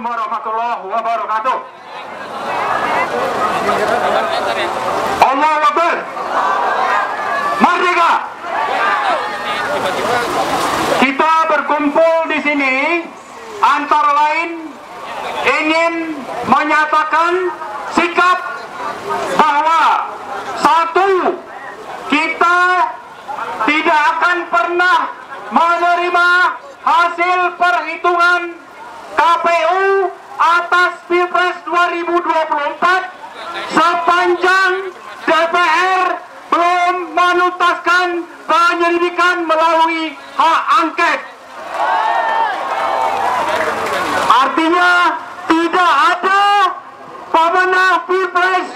warahmatullahi wabarakatuh. Allahu Akbar. Merdeka. Kita berkumpul di sini antara lain ingin menyatakan sikap bahwa satu, kita tidak akan pernah menerima hasil perhitungan KPU atas Pilpres 2024 sepanjang DPR belum menuntaskan penyelidikan melalui hak angket. Artinya tidak ada pemenang Pilpres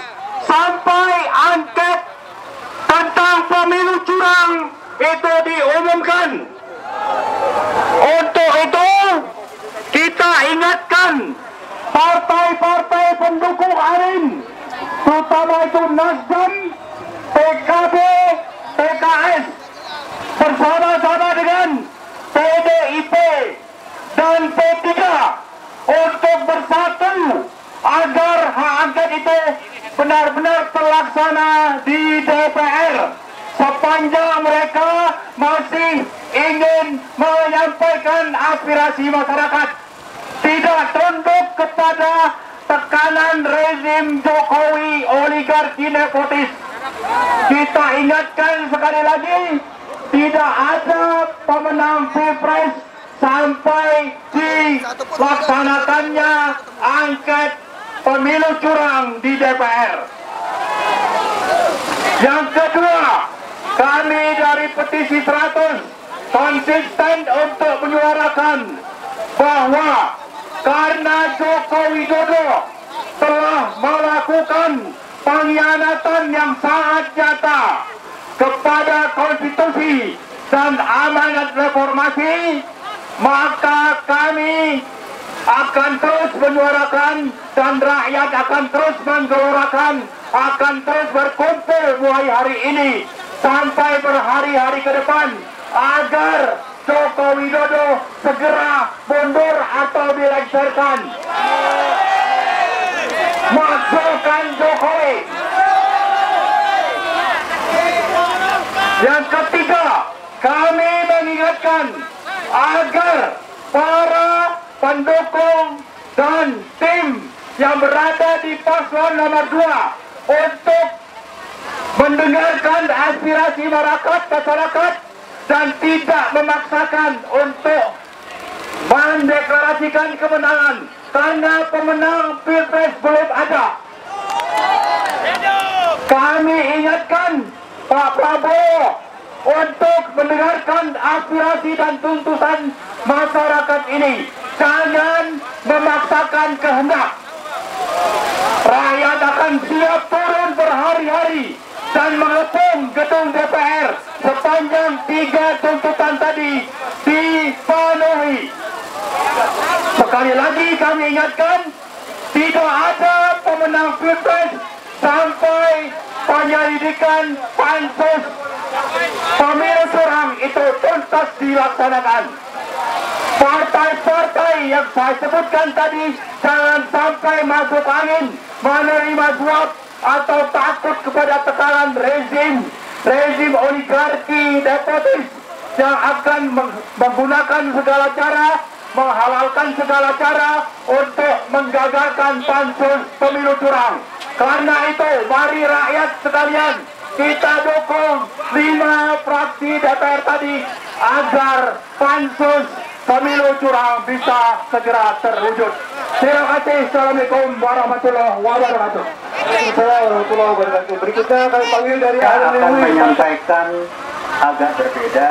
sampai angket tentang pemilu curang itu diumumkan. Untuk itu kita ingatkan partai-partai pendukung Amin, terutama itu Nasdem, PKB, PKS, bersama-sama dengan PDIP dan P3 untuk bersatu agar hak angket itu benar-benar terlaksana di DPR sepanjang mereka masih ingin menyampaikan aspirasi masyarakat, tidak tunduk kepada tekanan rezim Jokowi oligarki nepotis. Kita ingatkan sekali lagi, tidak ada pemenang Pilpres sampai dilaksanakannya angket pemilu curang di DPR. Yang kedua, kami dari Petisi 100 konsisten untuk menyuarakan bahwa karena Joko Widodo telah melakukan pengkhianatan yang sangat nyata kepada konstitusi dan amanat reformasi, maka kami akan terus menyuarakan dan rakyat akan terus menggelorakan, akan terus berkumpul mulai hari ini sampai berhari-hari ke depan agar Joko Widodo segera mundur atau dilengsarkan. Masukkan Jokowi. Yang ketiga, kami mengingatkan agar para pendukung dan tim yang berada di paslon nomor 2 untuk mendengarkan aspirasi masyarakat dan tidak memaksakan untuk mendeklarasikan kemenangan karena pemenang Pilpres belum ada. Kami ingatkan Pak Prabowo untuk mendengarkan aspirasi dan tuntutan masyarakat ini. Jangan memaksakan kehendak. Rakyat akan siap turun berhari-hari dan mengepung gedung DPR sepanjang 3 tuntutan tadi dipenuhi. Sekali lagi kami ingatkan, tidak ada pemenang Pilpres sampai penyelidikan pansus pemilu curang itu tuntas dilaksanakan. Partai-partai yang saya sebutkan tadi jangan sampai masuk angin, menerima suap atau takut kepada tekanan rezim oligarki nepotis yang akan menggunakan segala cara, menghalalkan segala cara untuk menggagalkan pansus pemilu curang. Karena itu, mari rakyat sekalian, kita dukung 5 fraksi DPR tadi agar pansus pemilu curang bisa segera terwujud. Terima kasih. Assalamualaikum warahmatullahi wabarakatuh. Warahmatullahi wabarakatuh. Berikutnya kami panggil dari akan menyampaikan agak berbeda.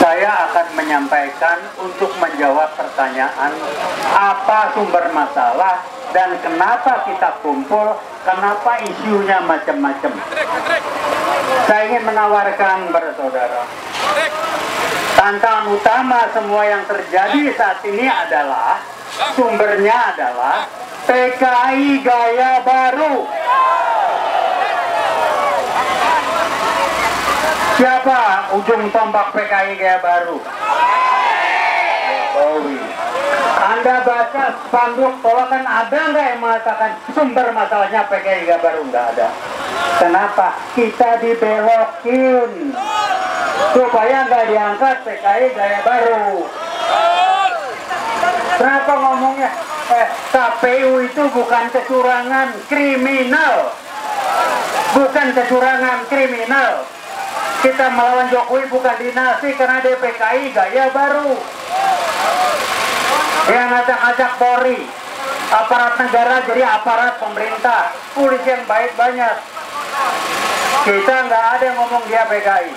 Saya akan menyampaikan untuk menjawab pertanyaan apa sumber masalah dan kenapa kita kumpul, kenapa isunya macam-macam. Saya ingin menawarkan kepada saudara, tantangan utama semua yang terjadi saat ini adalah sumbernya adalah PKI gaya baru. Siapa ujung tombak PKI gaya baru? Jokowi. Anda baca spanduk tolakan, ada nggak yang mengatakan sumber masalahnya PKI Gaya Baru? Nggak ada. Kenapa? Kita dibelokin supaya nggak diangkat PKI Gaya Baru. Kenapa ngomongnya KPU itu bukan kecurangan kriminal, bukan kecurangan kriminal. Kita melawan Jokowi bukan dinasti karena DPKI Gaya Baru yang ngajak-ngajak Polri, aparat negara jadi aparat pemerintah, polisi yang baik banyak. Kita nggak ada yang ngomong dia PKI.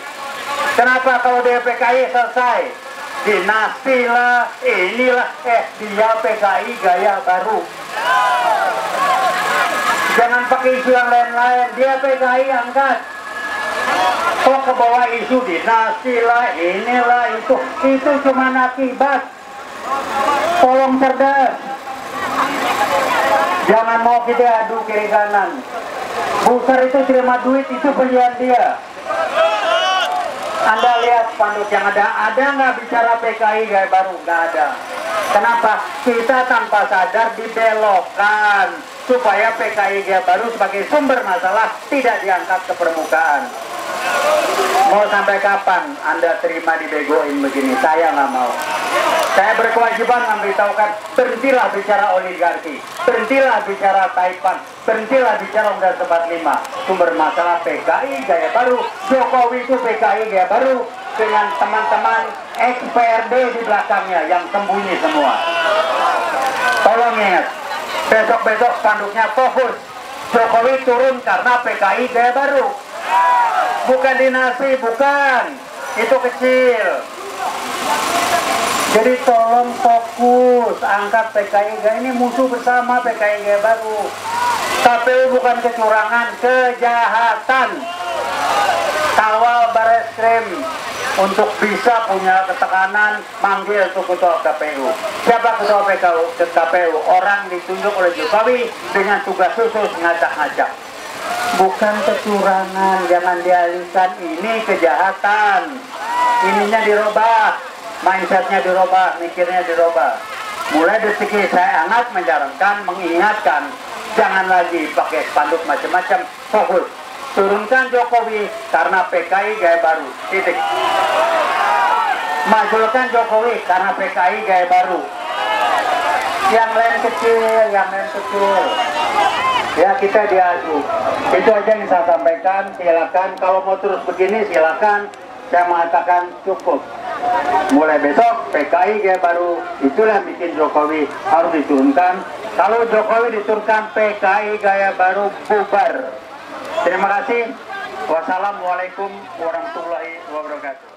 Kenapa kalau dia PKI selesai? Dinasti lah, inilah, dia PKI Gaya Baru. Jangan pakai isu yang lain-lain, dia PKI angkat. Kok ke bawah isu dinasti lah, inilah, itu cuma akibat. Tolong cerdas. Jangan mau kita adu kiri kanan. Busar itu terima duit, itu pilihan dia. Anda lihat spanduk yang ada nggak bicara PKI Gaya Baru? Nggak ada. Kenapa? Kita tanpa sadar dibelokkan supaya PKI Gaya Baru sebagai sumber masalah tidak diangkat ke permukaan. Mau sampai kapan Anda terima dibegoin begini? Saya nggak mau. Saya berkewajiban memberitahukan, berhentilah bicara oligarki, berhentilah bicara Taipan, berhentilah bicara Undang 45. Sumber masalah PKI Gaya Baru, Jokowi itu PKI Gaya Baru dengan teman-teman ex-PRD di belakangnya yang sembunyi semua. Tolong ingat, besok-besok spanduknya fokus. Jokowi turun karena PKI Gaya Baru. Bukan dinasti, bukan. Itu kecil. Jadi tolong fokus, angkat PKI Gaya, ini musuh bersama PKI Gaya Baru. KPU bukan kecurangan, kejahatan. Kawal Barreskrim untuk bisa punya ketekanan manggil tuh ketua KPU. Siapa ketua KPU? Orang ditunjuk oleh Jokowi dengan tugas khusus ngajak-ngajak. Bukan kecurangan, jangan dialihkan, ini kejahatan. Ininya dirubah, mindsetnya dirubah, mikirnya dirubah. Mulai detik ini saya sangat menyarankan, mengingatkan, jangan lagi pakai spanduk macam-macam, fokus. Turunkan Jokowi karena PKI Gaya Baru, titik. Majulkan Jokowi karena PKI Gaya Baru. Yang lain kecil. Ya kita diadu. Itu aja yang saya sampaikan. Silakan kalau mau terus begini silakan. Saya mengatakan cukup. Mulai besok PKI Gaya Baru itulah yang bikin Jokowi harus diturunkan. Kalau Jokowi diturunkan, PKI Gaya Baru bubar. Terima kasih. Wassalamualaikum warahmatullahi wabarakatuh.